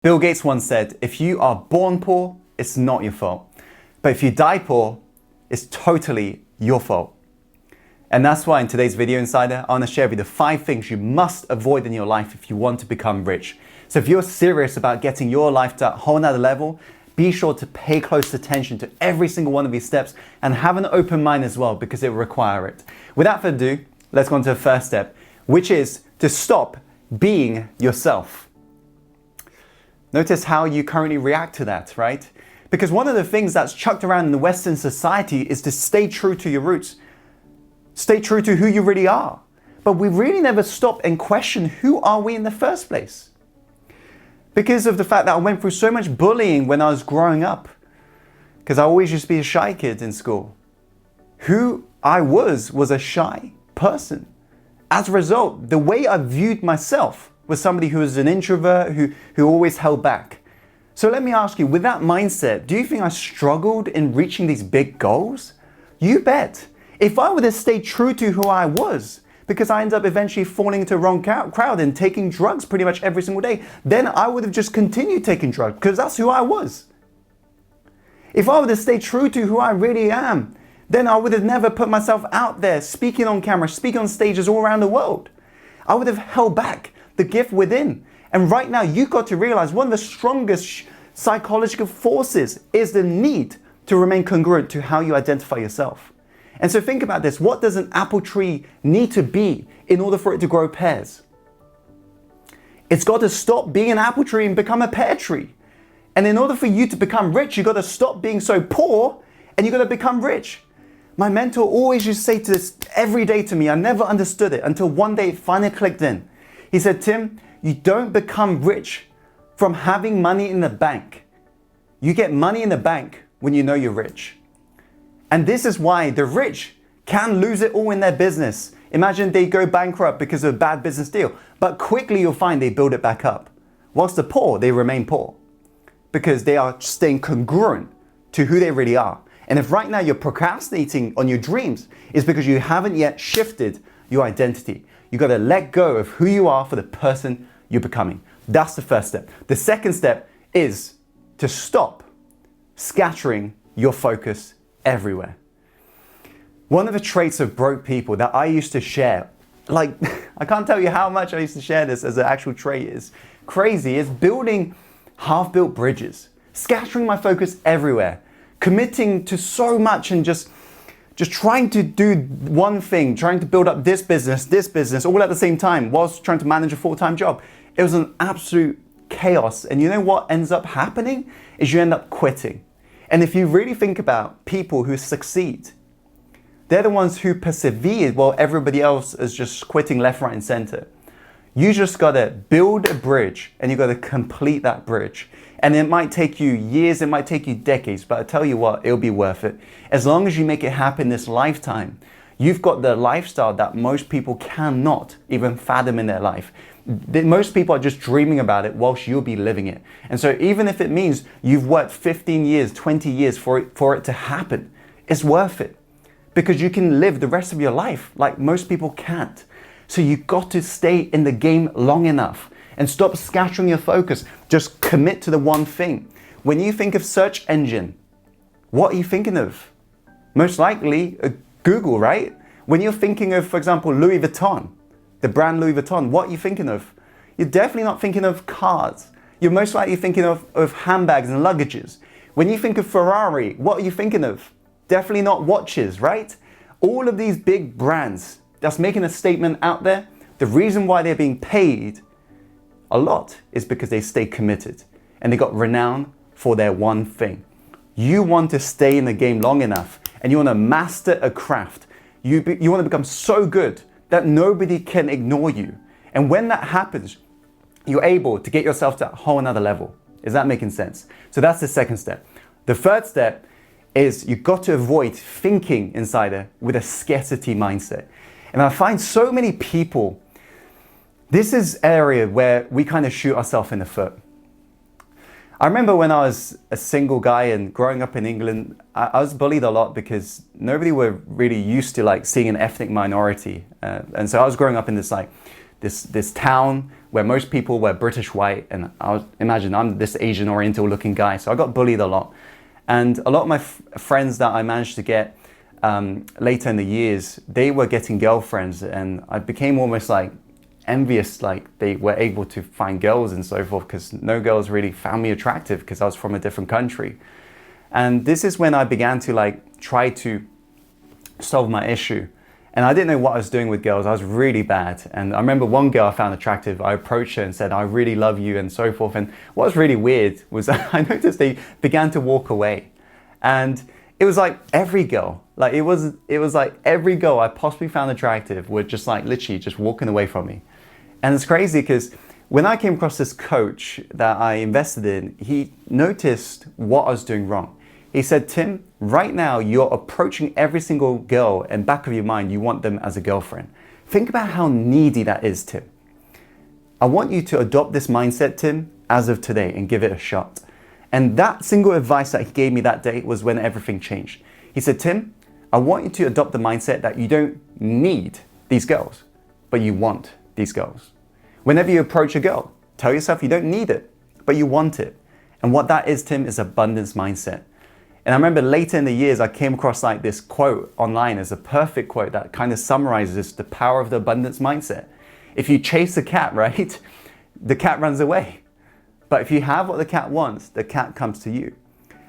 Bill Gates once said, if you are born poor, it's not your fault. But if you die poor, it's totally your fault. And that's why in today's video, Insider, I want to share with you the 5 things you must avoid in your life if you want to become rich. So if you're serious about getting your life to a whole nother level, be sure to pay close attention to every single one of these steps and have an open mind as well, because it will require it. Without further ado, let's go on to the first step, which is to stop being yourself. Notice how you currently react to that, right? Because one of the things that's chucked around in the Western society is to stay true to your roots. Stay true to who you really are. But we really never stop and question, who are we in the first place? Because of the fact that I went through so much bullying when I was growing up. Because I always used to be a shy kid in school. Who I was a shy person. As a result, the way I viewed myself was somebody who was an introvert, who always held back. So let me ask you, with that mindset, do you think I struggled in reaching these big goals? You bet. If I would have stayed true to who I was, because I ended up eventually falling into the wrong crowd and taking drugs pretty much every single day, then I would have just continued taking drugs because that's who I was. If I would have stayed true to who I really am, then I would have never put myself out there speaking on camera, speaking on stages all around the world. I would have held back the gift within. And right now, you've got to realize one of the strongest psychological forces is the need to remain congruent to how you identify yourself. And so think about this. What does an apple tree need to be in order for it to grow pears? It's got to stop being an apple tree and become a pear tree. And in order for you to become rich, you've got to stop being so poor and you've got to become rich. My mentor always used to say this every day to me. I never understood it until one day it finally clicked in. He said, Tim, you don't become rich from having money in the bank. You get money in the bank when you know you're rich. And this is why the rich can lose it all in their business. Imagine they go bankrupt because of a bad business deal, but quickly you'll find they build it back up. Whilst the poor, they remain poor because they are staying congruent to who they really are. And if right now you're procrastinating on your dreams, it's because you haven't yet shifted your identity. You got to let go of who you are for the person you're becoming. That's the first step. The second step is to stop scattering your focus everywhere. One of the traits of broke people that I used to share, like, I can't tell you how much I used to share this as an actual trait, is crazy, is building half-built bridges, scattering my focus everywhere, committing to so much and just trying to do one thing, trying to build up this business, all at the same time, whilst trying to manage a full-time job. It was an absolute chaos. And you know what ends up happening is you end up quitting. And if you really think about people who succeed, they're the ones who persevered while everybody else is just quitting left, right, and center. You just gotta build a bridge and you gotta complete that bridge. And it might take you years, it might take you decades, but I tell you what, it'll be worth it. As long as you make it happen this lifetime, you've got the lifestyle that most people cannot even fathom in their life. Most people are just dreaming about it whilst you'll be living it. And so even if it means you've worked 15 years, 20 years for it to happen, it's worth it. Because you can live the rest of your life like most people can't. So you've got to stay in the game long enough and stop scattering your focus. Just commit to the one thing. When you think of search engine, what are you thinking of? Most likely Google, right? When you're thinking of, for example, Louis Vuitton, the brand Louis Vuitton, what are you thinking of? You're definitely not thinking of cars. You're most likely thinking of handbags and luggages. When you think of Ferrari, what are you thinking of? Definitely not watches, right? All of these big brands that's making a statement out there, the reason why they're being paid a lot is because they stay committed and they got renowned for their one thing. You want to stay in the game long enough and you want to master a craft. You want to become so good that nobody can ignore you. And when that happens, you're able to get yourself to a whole nother level. Is that making sense? So that's the second step. The third step is you've got to avoid thinking, Insider, with a scarcity mindset. And I find so many people, this is an area where we kind of shoot ourselves in the foot. I remember when I was a single guy and growing up in England, I was bullied a lot because nobody were really used to like seeing an ethnic minority. And so I was growing up in this town where most people were British white, and imagine I'm this Asian Oriental looking guy, so I got bullied a lot. And a lot of my friends that I managed to get later in the years, they were getting girlfriends, and I became almost like envious, like they were able to find girls and so forth, because no girls really found me attractive because I was from a different country. And this is when I began to like try to solve my issue. And I didn't know what I was doing with girls. I was really bad. And I remember one girl I found attractive. I approached her and said, I really love you, and so forth. And what was really weird was I noticed they began to walk away. And it was like every girl, like it was like every girl I possibly found attractive were just like literally just walking away from me. And it's crazy because when I came across this coach that I invested in, he noticed what I was doing wrong. He said, Tim, right now you're approaching every single girl, and back of your mind, you want them as a girlfriend. Think about how needy that is, Tim. I want you to adopt this mindset, Tim, as of today, and give it a shot. And that single advice that he gave me that day was when everything changed. He said, Tim, I want you to adopt the mindset that you don't need these girls, but you want these girls. Whenever you approach a girl, tell yourself you don't need it, but you want it. And what that is, Tim, is abundance mindset. And I remember later in the years, I came across like this quote online as a perfect quote that kind of summarizes the power of the abundance mindset. If you chase a cat, right, the cat runs away. But if you have what the cat wants, the cat comes to you.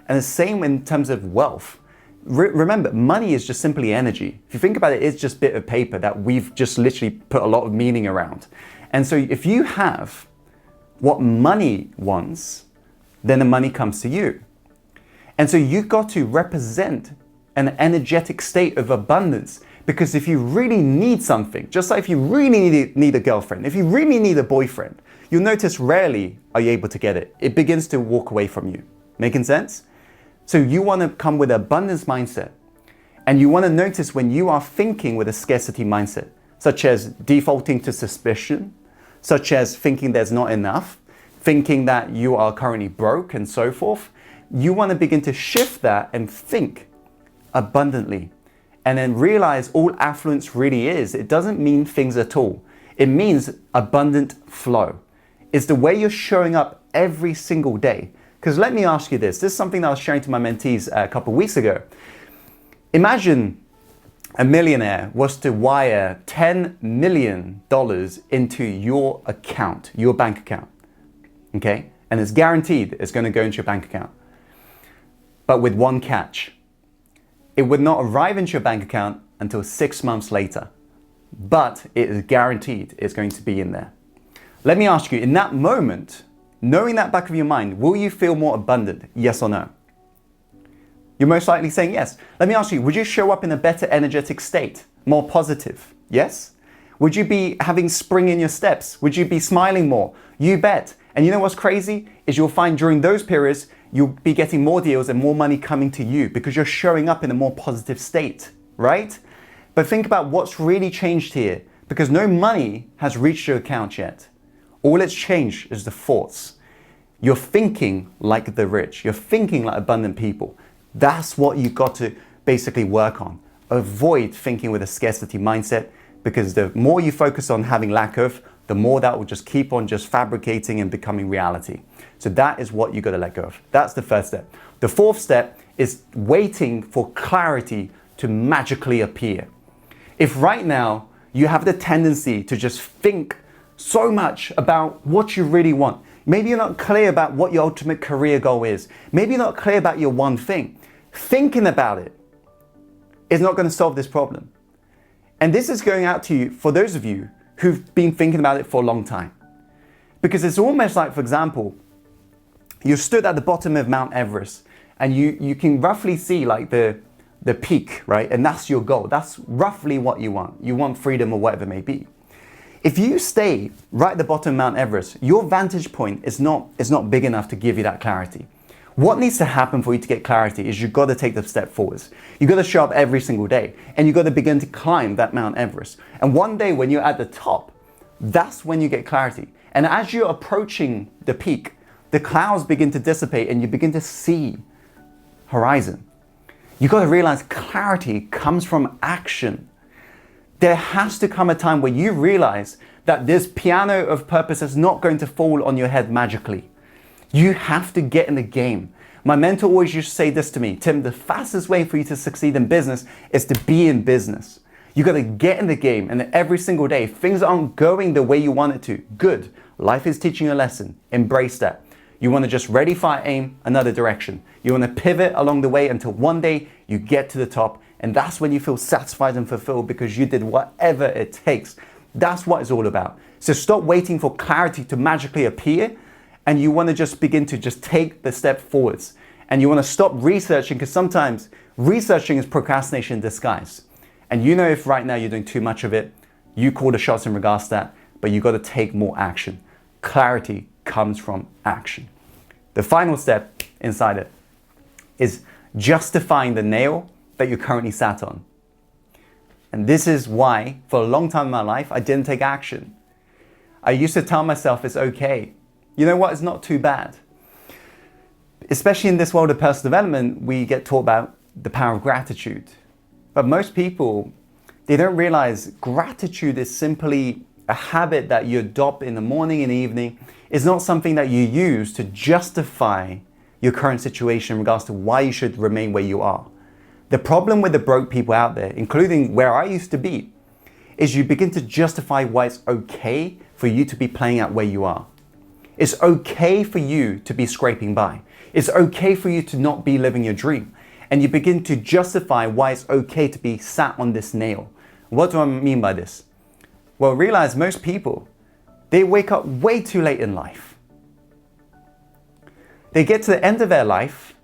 And the same in terms of wealth. Remember, money is just simply energy. If you think about it, it's just a bit of paper that we've just literally put a lot of meaning around. And so if you have what money wants, then the money comes to you. And so you've got to represent an energetic state of abundance, because if you really need something, just like if you really need a girlfriend, if you really need a boyfriend, you'll notice rarely are you able to get it. It begins to walk away from you. Making sense? So you want to come with an abundance mindset, and you want to notice when you are thinking with a scarcity mindset, such as defaulting to suspicion, such as thinking there's not enough, thinking that you are currently broke and so forth. You want to begin to shift that and think abundantly, and then realize all affluence really is. It doesn't mean things at all. It means abundant flow. It's the way you're showing up every single day. Because let me ask you this. This is something that I was sharing to my mentees a couple of weeks ago. Imagine a millionaire was to wire $10 million into your account, your bank account. Okay? And it's guaranteed it's going to go into your bank account. But with one catch. It would not arrive into your bank account until 6 months later. But it is guaranteed it's going to be in there. Let me ask you, in that moment, knowing that back of your mind, will you feel more abundant? Yes or no? You're most likely saying yes. Let me ask you, would you show up in a better energetic state? More positive? Yes? Would you be having spring in your steps? Would you be smiling more? You bet. And you know what's crazy? Is you'll find during those periods, you'll be getting more deals and more money coming to you because you're showing up in a more positive state, right? But think about what's really changed here, because no money has reached your account yet. All it's changed is the thoughts. You're thinking like the rich. You're thinking like abundant people. That's what you've got to basically work on. Avoid thinking with a scarcity mindset, because the more you focus on having lack of, the more that will just keep on just fabricating and becoming reality. So that is what you got to let go of. That's the first step. The fourth step is waiting for clarity to magically appear. If right now you have the tendency to just think so much about what you really want, maybe you're not clear about what your ultimate career goal is, maybe you're not clear about your one thing, thinking about it is not going to solve this problem. And this is going out to you for those of you who've been thinking about it for a long time. Because it's almost like, for example, you stood at the bottom of Mount Everest and you can roughly see like the peak, right? And that's your goal. That's roughly what you want. You want freedom or whatever it may be. If you stay right at the bottom of Mount Everest, your vantage point is not big enough to give you that clarity. What needs to happen for you to get clarity is you've got to take the step forwards. You've got to show up every single day, and you've got to begin to climb that Mount Everest. And one day when you're at the top, that's when you get clarity. And as you're approaching the peak, the clouds begin to dissipate and you begin to see horizon. You've got to realize clarity comes from action. There has to come a time where you realize that this piano of purpose is not going to fall on your head magically. You have to get in the game. My mentor always used to say this to me, Tim, the fastest way for you to succeed in business is to be in business. You got to get in the game, and every single day, if things aren't going the way you want it to, good. Life is teaching you a lesson. Embrace that. You want to just ready, fire, aim, another direction. You want to pivot along the way until one day you get to the top, and that's when you feel satisfied and fulfilled because you did whatever it takes. That's what it's all about. So stop waiting for clarity to magically appear, and you want to just begin to just take the step forwards. And you want to stop researching, because sometimes researching is procrastination in disguise. And you know if right now you're doing too much of it, you call the shots in regards to that, but you got to take more action. Clarity comes from action. The final step inside it is justifying the nail that you're currently sat on. And this is why, for a long time in my life, I didn't take action. I used to tell myself it's okay. You know what? It's not too bad. Especially in this world of personal development, we get taught about the power of gratitude. But most people, they don't realize gratitude is simply a habit that you adopt in the morning and evening. It's not something that you use to justify your current situation in regards to why you should remain where you are. The problem with the broke people out there, including where I used to be, is you begin to justify why it's okay for you to be playing out where you are. It's okay for you to be scraping by. It's okay for you to not be living your dream. And you begin to justify why it's okay to be sat on this nail. What do I mean by this? Well, realize most people, they wake up way too late in life. They get to the end of their life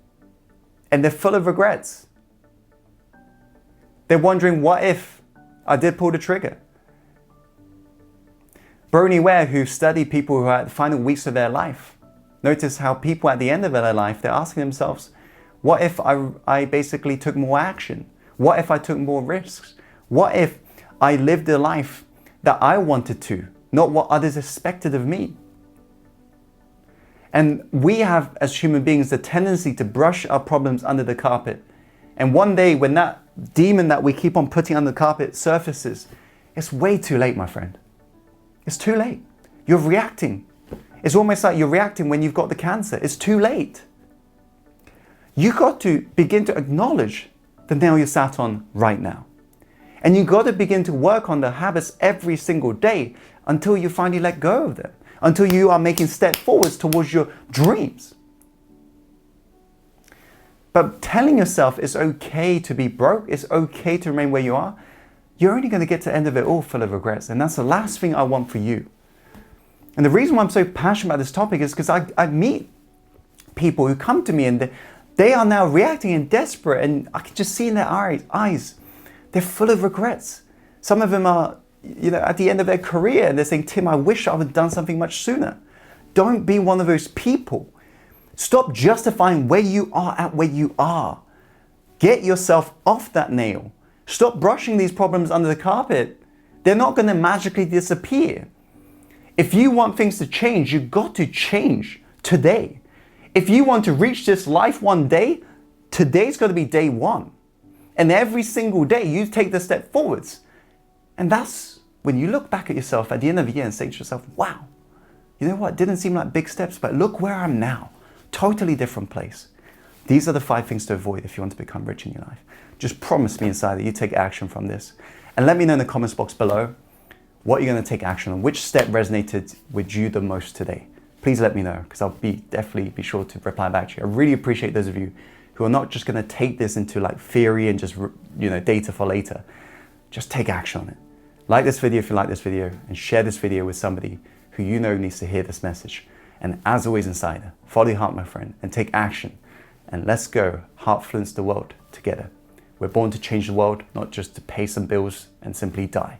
and they're full of regrets. They're wondering, what if I did pull the trigger? Bernie Ware, who studied people who are at the final weeks of their life, notice how people at the end of their life, they're asking themselves, what if I basically took more action? What if I took more risks? What if I lived a life that I wanted to, not what others expected of me? And we have, as human beings, the tendency to brush our problems under the carpet. And one day when that demon that we keep on putting under the carpet surfaces, it's way too late, my friend. It's too late. You're reacting. It's almost like you're reacting when you've got the cancer. It's too late. You got to begin to acknowledge the nail you're sat on right now. And you got to begin to work on the habits every single day until you finally let go of them, until you are making steps forwards towards your dreams. But telling yourself it's okay to be broke, it's okay to remain where you are, you're only going to get to the end of it all full of regrets. And that's the last thing I want for you. And the reason why I'm so passionate about this topic is because I meet people who come to me and they are now reacting and desperate, and I can just see in their eyes, they're full of regrets. Some of them are, at the end of their career, and they're saying, Tim, I wish I would have done something much sooner. Don't be one of those people. Stop justifying where you are at where you are. Get yourself off that nail. Stop brushing these problems under the carpet. They're not going to magically disappear. If you want things to change, you've got to change today. If you want to reach this life one day, today's got to be day one. And every single day you take the step forwards. And that's when you look back at yourself at the end of the year and say to yourself, wow, you know what? It didn't seem like big steps, but look where I'm now. Totally different place. These are the 5 things to avoid if you want to become rich in your life. Just promise me inside that you take action from this. And let me know in the comments box below what you're going to take action on. Which step resonated with you the most today? Please let me know, because I'll definitely be sure to reply back to you. I really appreciate those of you who are not just going to take this into like theory and just, data for later. Just take action on it. Like this video if you like this video, and share this video with somebody who you know needs to hear this message. And as always, Insider, follow your heart, my friend, and take action. And let's go heartfluence the world together. We're born to change the world, not just to pay some bills and simply die.